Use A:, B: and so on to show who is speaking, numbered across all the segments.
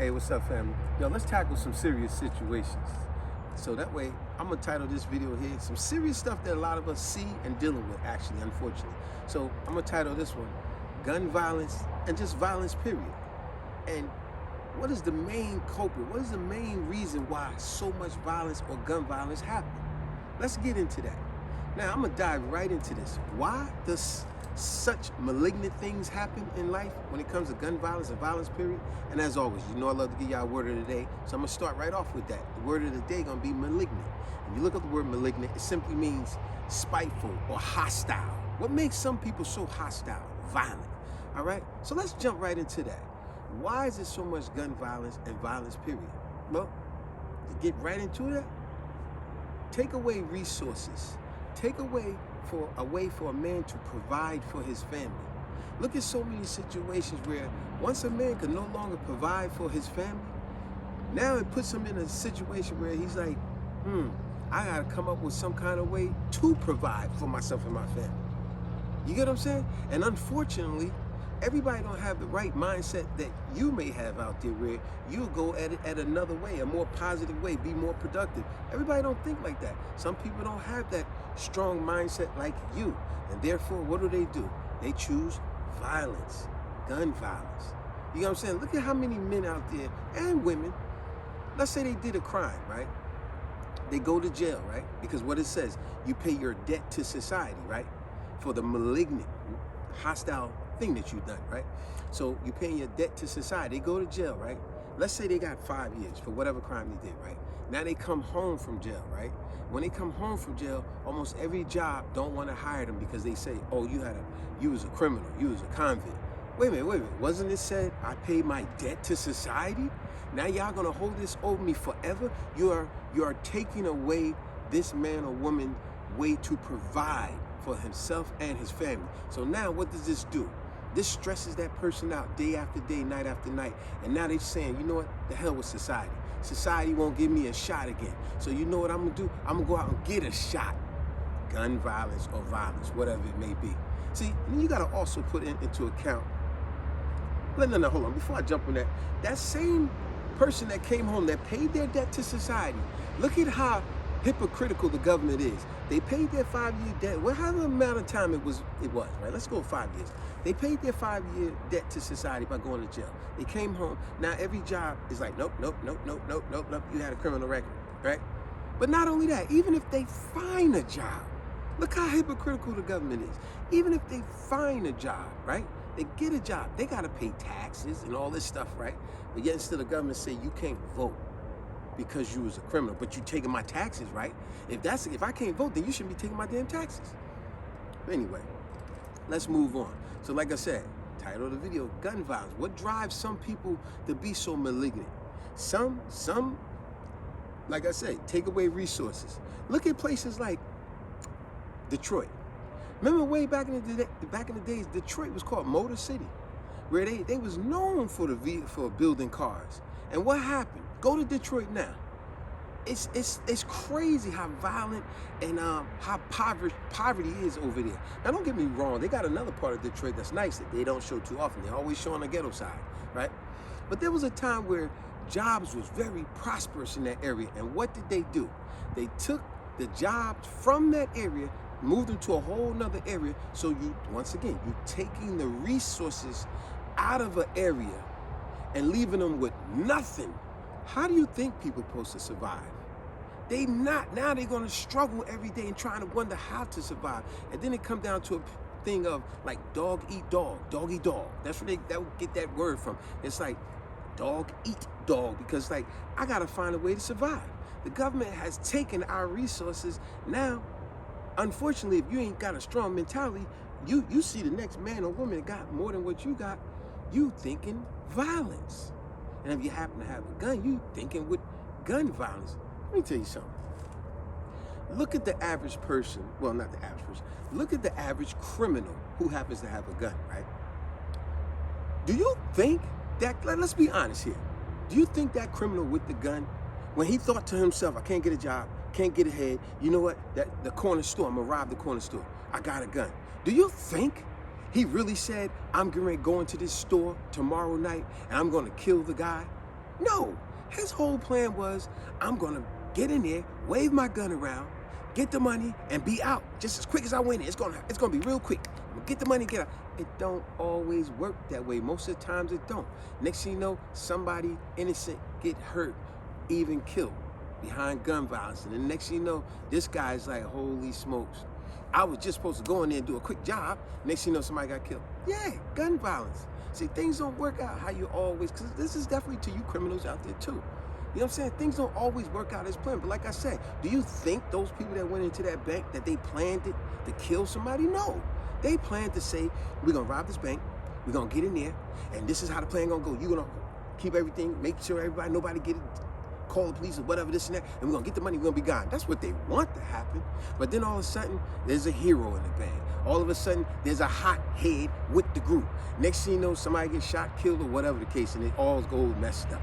A: Hey, what's up, family? Yo, let's tackle some serious situations. So that way, I'm gonna title this video here, some serious stuff that a lot of us see and dealing with, actually, unfortunately. So I'm gonna title this one, Gun Violence and just Violence, period. And what is the main culprit? What is the main reason why so much violence or gun violence happen? Let's get into that. Now, I'm gonna dive right into this. Why does such malignant things happen in life when it comes to gun violence and violence, period? And as always, you know I love to give y'all a word of the day, so I'm gonna start right off with that. The word of the day gonna be malignant. If you look up the word malignant, it simply means spiteful or hostile. What makes some people so hostile? Violent. All right, so let's jump right into that. Why is there so much gun violence and violence, period? Well, to get right into that, take away resources. Take away a way for a man to provide for his family. Look at so many situations where once a man can no longer provide for his family, now it puts him in a situation where he's like, I gotta come up with some kind of way to provide for myself and my family. You get what I'm saying? And unfortunately, everybody don't have the right mindset that you may have out there, where you'll go at it at another way, a more positive way, be more productive. Everybody don't think like that. Some people don't have that strong mindset like you. And therefore, what do? They choose violence, gun violence. You know what I'm saying? Look at how many men out there and women, let's say they did a crime, right? They go to jail, right? Because what it says, you pay your debt to society, right? For the malignant, hostile thing that you've done, right? So you're paying your debt to society. They go to jail, right? Let's say they got 5 years for whatever crime they did, right? Now they come home from jail, right? When they come home from jail, almost every job don't want to hire them because they say, oh, you was a criminal, you was a convict. Wait a minute. Wasn't it said I paid my debt to society? Now y'all gonna hold this over me forever? You are taking away this man or woman way to provide for himself and his family. So now what does this do? This stresses that person out day after day, night after night. And now they're saying, you know what? The hell with society. Society won't give me a shot again. So you know what I'm gonna do? I'm gonna go out and get a shot. Gun violence or violence, whatever it may be. See, you gotta also put into account, no, hold on. Before I jump on that, that same person that came home, that paid their debt to society, look at how hypocritical the government is. They paid their 5-year debt, whatever amount of time it was, right? Let's go 5 years. They paid their 5-year debt to society by going to jail. They came home. Now every job is like, nope. You had a criminal record, right? But not only that, even if they find a job, look how hypocritical the government is. Even if they find a job, right? They get a job, they gotta pay taxes and all this stuff, right? But yet instead the government say you can't vote because you was a criminal, but you taking my taxes, right? If I can't vote, then you shouldn't be taking my damn taxes. But anyway, let's move on. So like I said, title of the video, gun violence. What drives some people to be so malignant? Some, like I said, take away resources. Look at places like Detroit. Remember way back in the days, Detroit was called Motor City, where they was known for building cars. And what happened? Go to Detroit now. It's crazy how violent and how poverty is over there. Now don't get me wrong, they got another part of Detroit that's nice that they don't show too often. They always show on the ghetto side, right? But there was a time where jobs was very prosperous in that area. And what did they do? They took the jobs from that area, moved them to a whole nother area. So once again, you're taking the resources out of an area and leaving them with nothing. How do you think people are supposed to survive? They not. Now they're gonna struggle every day and trying to wonder how to survive. And then it come down to a thing of like dog eat dog, dog eat dog. That's where they would get that word from. It's like dog eat dog, because like I gotta find a way to survive. The government has taken our resources. Now, unfortunately, if you ain't got a strong mentality, you see the next man or woman that got more than what you got, you thinking violence. And if you happen to have a gun, you thinking with gun violence. Let me tell you something. Look at the average person, well, not the average person, look at the average criminal who happens to have a gun, right? Do you think that, let's be honest here, do you think that criminal with the gun, when he thought to himself, I can't get a job, can't get ahead, you know what, the corner store, I'm gonna rob the corner store, I got a gun. Do you think he really said, I'm going to go into this store tomorrow night and I'm going to kill the guy? No, his whole plan was, I'm gonna get in there, wave my gun around, get the money, and be out just as quick as I went in. It's gonna be real quick. I'm gonna get the money, get out. It don't always work that way. Most of the times it don't. Next thing you know, somebody innocent get hurt, even killed behind gun violence. And the next thing you know, this guy's like, holy smokes. I was just supposed to go in there and do a quick job. Next thing you know, somebody got killed. Yeah, gun violence. See, things don't work out how you always, because this is definitely to you criminals out there too. You know what I'm saying? Things don't always work out as planned. But like I said, do you think those people that went into that bank, that they planned it to kill somebody? No. They planned to say, we're going to rob this bank, we're going to get in there, and this is how the plan going to go. You're going to keep everything, make sure everybody, nobody get it, call the police or whatever, this and that, and we're going to get the money, we're going to be gone. That's what they want to happen. But then all of a sudden, there's a hero in the band. All of a sudden, there's a hot head with the group. Next thing you know, somebody gets shot, killed, or whatever the case, and it all goes messed up.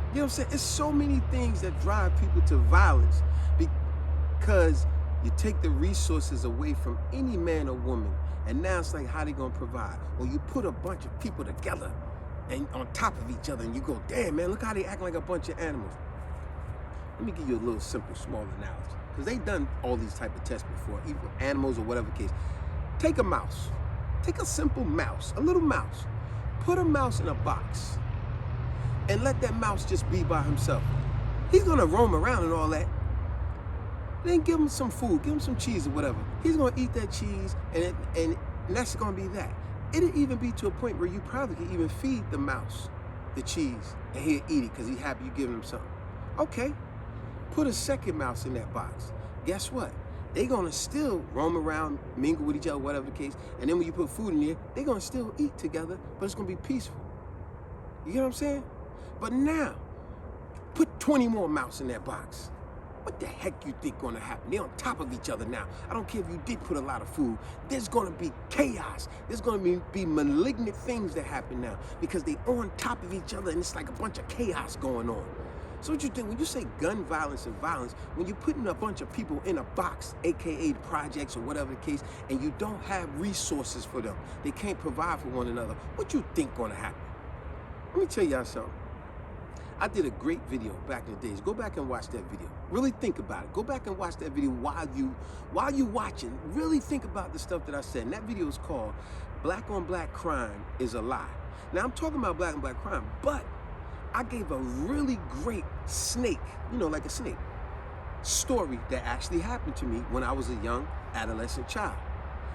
A: You know what I'm saying? It's so many things that drive people to violence because you take the resources away from any man or woman, and now it's like, how they gonna provide? Or you put a bunch of people together and on top of each other, and you go, damn, man, look how they act like a bunch of animals. Let me give you a little simple, small analogy, because they've done all these type of tests before, even animals or whatever case. Take a mouse. Take a simple mouse, a little mouse. Put a mouse in a box and let that mouse just be by himself. He's gonna roam around and all that. Then give him some food, give him some cheese or whatever. He's gonna eat that cheese, and that's gonna be that. It'll even be to a point where you probably can even feed the mouse the cheese, and he'll eat it because he's happy you giving him something. Okay, put a second mouse in that box. Guess what? They're gonna still roam around, mingle with each other, whatever the case, and then when you put food in there, they're gonna still eat together, but it's gonna be peaceful. You get what I'm saying? But now, put 20 more mouse in that box. What the heck you think gonna happen? They're on top of each other now. I don't care if you did put a lot of food. There's gonna be chaos. There's gonna be malignant things that happen now because they on top of each other and it's like a bunch of chaos going on. So what you think, when you say gun violence and violence, when you're putting a bunch of people in a box, AKA the projects or whatever the case, and you don't have resources for them, they can't provide for one another, what you think gonna happen? Let me tell y'all something. I did a great video back in the days. Go back and watch that video. Really think about it. Go back and watch that video while you watching. Really think about the stuff that I said. And that video is called Black on Black Crime is a Lie. Now I'm talking about black on black crime, but I gave a really great snake, you know, like a snake, story that actually happened to me when I was a young adolescent child.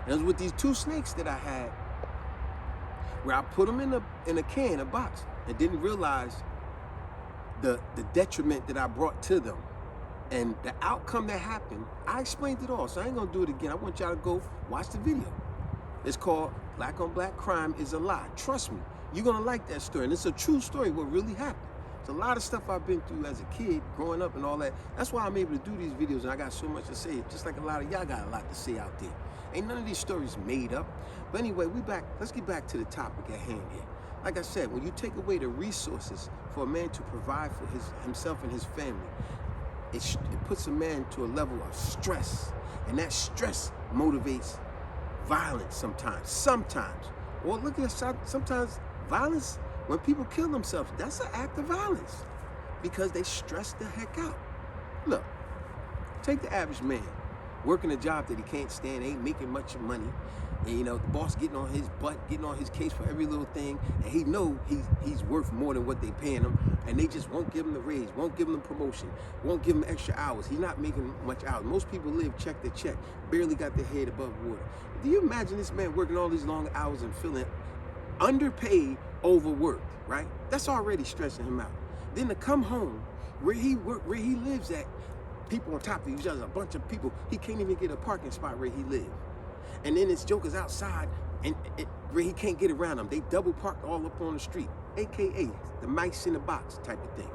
A: And it was with these two snakes that I had where I put them in a can, a box, and didn't realize the detriment that I brought to them and the outcome that happened. I explained it all, so I ain't gonna do it again. I want y'all to go watch the video. It's called Black on Black Crime is a Lie. Trust me, you're gonna like that story, and it's a true story, what really happened. It's a lot of stuff I've been through as a kid, growing up and all that. That's why I'm able to do these videos, and I got so much to say, just like a lot of y'all got a lot to say out there. Ain't none of these stories made up. But anyway, let's get back to the topic at hand here. Like I said, when you take away the resources for a man to provide for himself and his family, it puts a man to a level of stress. And that stress motivates violence sometimes. Or look at sometimes violence, when people kill themselves, that's an act of violence because they stress the heck out. Look, take the average man working a job that he can't stand, ain't making much money, and you know, the boss getting on his butt, getting on his case for every little thing, and he know he's worth more than what they paying him, and they just won't give him the raise, won't give him the promotion, won't give him extra hours. He's not making much hours. Most people live check to check, barely got their head above water. Do you imagine this man working all these long hours and feeling underpaid, overworked, right? That's already stressing him out. Then to come home, where he lives at, people on top of each other, a bunch of people, he can't even get a parking spot where he lives. And then it's jokers outside and where he can't get around them. They double parked all up on the street, AKA the mice in the box type of thing.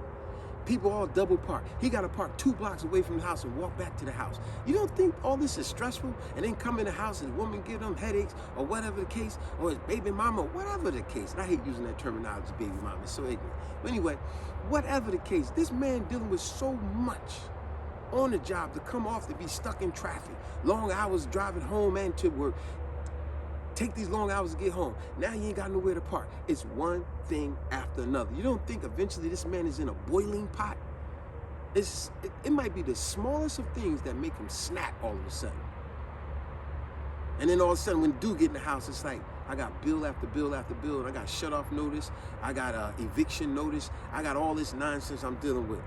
A: People all double park. He got to park 2 blocks away from the house and walk back to the house. You don't think all this is stressful? And then come in the house, his woman give him headaches or whatever the case, or his baby mama, whatever the case. And I hate using that terminology, baby mama, it's so ignorant. But anyway, whatever the case, this man dealing with so much on the job to come off to be stuck in traffic, long hours driving home and to work, take these long hours to get home. Now you ain't got nowhere to park. It's one thing after another. You don't think eventually this man is in a boiling pot? It might be the smallest of things that make him snap all of a sudden. And then all of a sudden when dude get in the house, it's like, I got bill after bill after bill, and I got shut off notice, I got eviction notice, I got all this nonsense I'm dealing with. You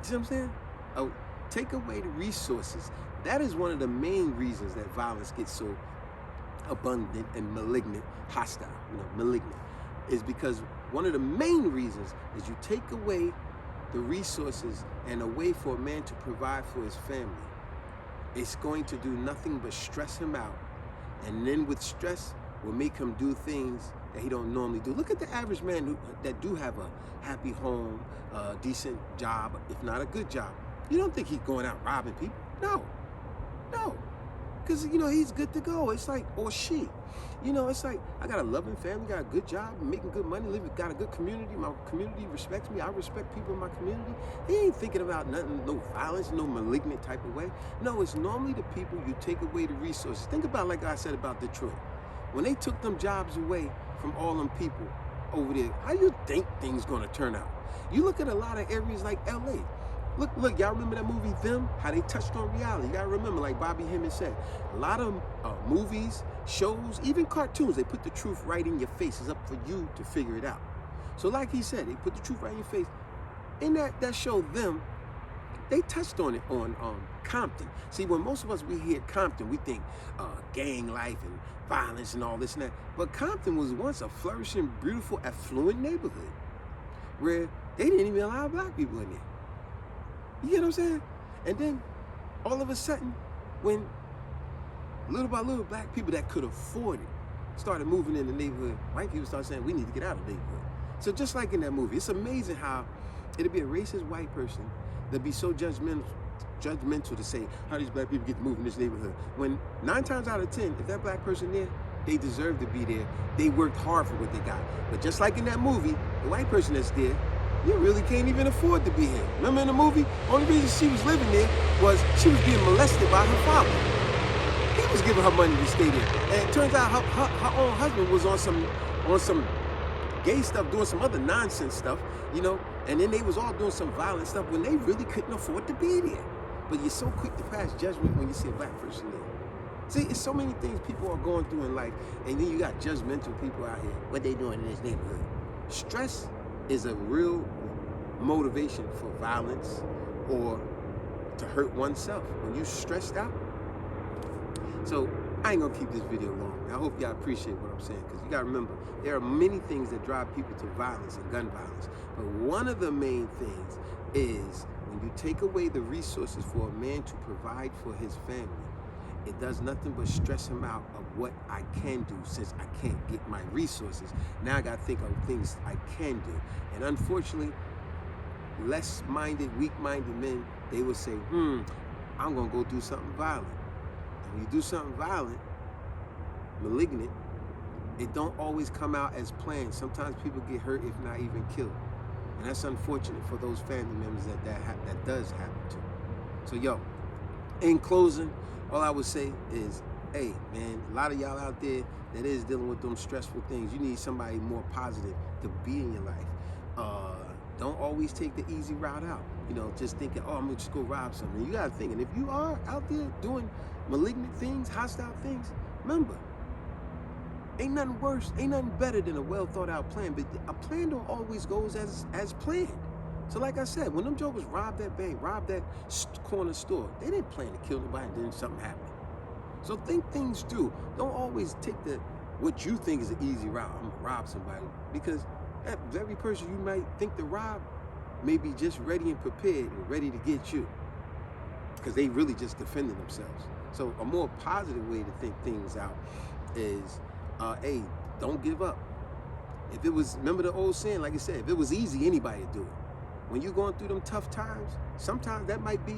A: see what I'm saying? Oh, take away the resources. That is one of the main reasons that violence gets so abundant and malignant, hostile, malignant, is because one of the main reasons is you take away the resources and a way for a man to provide for his family. It's going to do nothing but stress him out, and then with stress will make him do things that he don't normally do. Look at the average man that do have a happy home, a decent job, if not a good job. You don't think he's going out robbing people? No. Because, he's good to go. It's like, or she. It's like, I got a loving family, got a good job, making good money, got a good community. My community respects me. I respect people in my community. He ain't thinking about nothing, no violence, no malignant type of way. No, it's normally the people you take away the resources. Think about, like I said about Detroit. When they took them jobs away from all them people over there, how you think things gonna turn out? You look at a lot of areas like LA. Look, y'all remember that movie, Them? How they touched on reality. You gotta remember, like Bobby Hemmings said, a lot of movies, shows, even cartoons, they put the truth right in your face. It's up for you to figure it out. So like he said, they put the truth right in your face. In that show, Them, they touched on it on Compton. See, when most of us, we hear Compton, we think gang life and violence and all this and that. But Compton was once a flourishing, beautiful, affluent neighborhood where they didn't even allow black people in there. You get what I'm saying? And then all of a sudden, when little by little black people that could afford it started moving in the neighborhood, white people started saying, we need to get out of the neighborhood. So just like in that movie, it's amazing how it'd be a racist white person that'd be so judgmental to say, how these black people get to move in this neighborhood? When 9 times out of 10, if that black person there, they deserve to be there. They worked hard for what they got. But just like in that movie, the white person that's there, you really can't even afford to be here. Remember in the movie, only reason she was living there was she was being molested by her father. He was giving her money to stay there. And it turns out her own husband was on some gay stuff, doing some other nonsense stuff, and then they was all doing some violent stuff when they really couldn't afford to be there. But you're so quick to pass judgment when you see a black person there. See, it's so many things people are going through in life, and then you got judgmental people out here. What they doing in this neighborhood? Stress is a real motivation for violence or to hurt oneself when you're stressed out. So I ain't gonna keep this video long. I hope y'all appreciate what I'm saying, because you gotta remember, there are many things that drive people to violence and gun violence. But one of the main things is when you take away the resources for a man to provide for his family, it does nothing but stress him out of what I can do since I can't get my resources. Now I got to think of things I can do. And unfortunately, less-minded, weak-minded men, they will say, I'm going to go do something violent. And when you do something violent, malignant, it don't always come out as planned. Sometimes people get hurt, if not even killed. And that's unfortunate for those family members that does happen to. So, yo, in closing, all I would say is, hey, man, a lot of y'all out there that is dealing with them stressful things, you need somebody more positive to be in your life. Don't always take the easy route out. Just thinking, I'm going to just go rob something. You got to think, and if you are out there doing malignant things, hostile things, remember, ain't nothing worse, ain't nothing better than a well-thought-out plan, but a plan don't always go as planned. So like I said, when them jokers robbed that bank, robbed that corner store, they didn't plan to kill nobody and then something happened. So think things through. Don't always take what you think is an easy route. I'm gonna rob somebody, because that very person you might think to rob may be just ready and prepared and ready to get you, because they really just defending themselves. So a more positive way to think things out is, hey, don't give up. If it was, remember the old saying, like I said, if it was easy, anybody would do it. When you're going through them tough times, sometimes that might be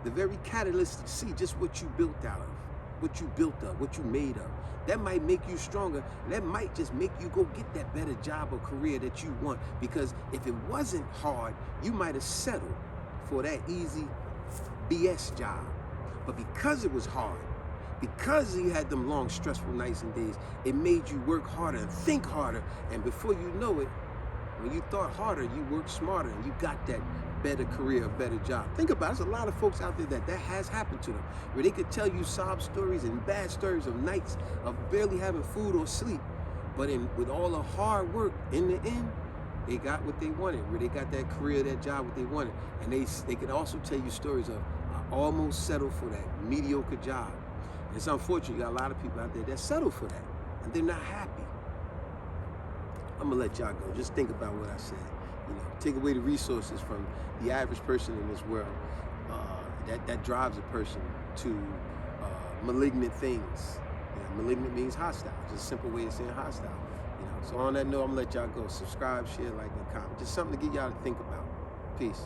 A: the very catalyst to see just what you built out of, what you built up, what you made of. That might make you stronger, and that might just make you go get that better job or career that you want. Because if it wasn't hard, you might have settled for that easy BS job. But because it was hard, because you had them long, stressful nights and days, it made you work harder and think harder. And before you know it, when you thought harder, you worked smarter and you got that better career, a better job. Think about it. There's a lot of folks out there that has happened to them, where they could tell you sob stories and bad stories of nights of barely having food or sleep. But with all the hard work, in the end, they got what they wanted, where they got that career, that job, what they wanted. And they could also tell you stories of, I almost settled for that mediocre job. And it's unfortunate, you got a lot of people out there that settle for that, and they're not happy. I'm gonna let y'all go. Just think about what I said. You know, take away the resources from the average person in this world. That drives a person to malignant things. You know, malignant means hostile. Just a simple way of saying hostile. You know. So on that note, I'm gonna let y'all go. Subscribe, share, like, and comment. Just something to get y'all to think about. Peace.